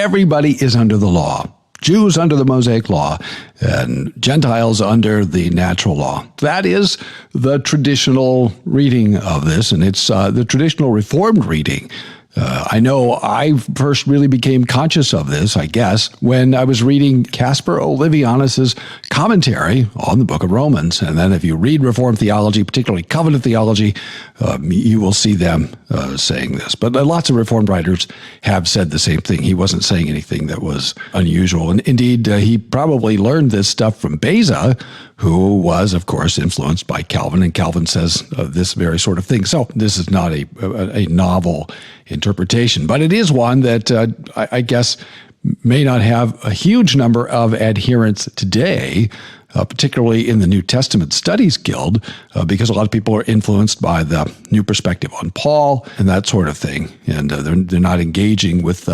everybody is under the law. Jews under the Mosaic law and Gentiles under the natural law. That is the traditional reading of this, and it's the traditional Reformed reading. I know I first really became conscious of this, I guess, when I was reading Caspar Olevianus's commentary on the book of Romans. And then if you read Reformed theology, particularly covenant theology, you will see them saying this. But lots of Reformed writers have said the same thing. He wasn't saying anything that was unusual. And indeed, he probably learned this stuff from Beza, who was, of course, influenced by Calvin. And Calvin says this very sort of thing. So this is not a novel interpretation, but it is one that I guess may not have a huge number of adherents today, particularly in the New Testament Studies Guild, because a lot of people are influenced by the new perspective on Paul and that sort of thing, and they're not engaging with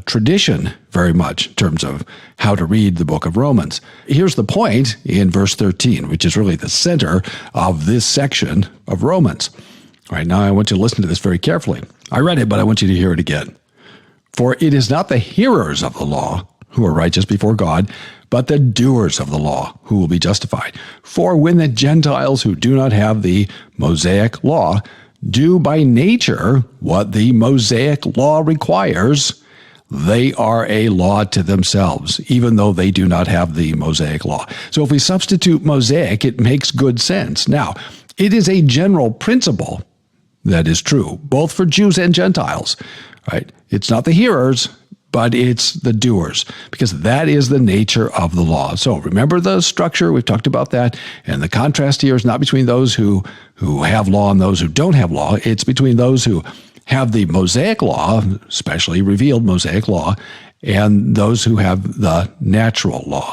tradition very much in terms of how to read the book of Romans. Here's the point in verse 13, which is really the center of this section of Romans. All right, now I want you to listen to this very carefully. I read it, but I want you to hear it again. For it is not the hearers of the law who are righteous before God, but the doers of the law who will be justified. For when the Gentiles who do not have the Mosaic law do by nature what the Mosaic law requires, they are a law to themselves, even though they do not have the Mosaic law. So if we substitute Mosaic, it makes good sense. Now, it is a general principle that is true, both for Jews and Gentiles, right? It's not the hearers, but it's the doers, because that is the nature of the law. So remember the structure, we've talked about that, and the contrast here is not between those who have law and those who don't have law. It's between those who have the Mosaic law, especially revealed Mosaic law, and those who have the natural law.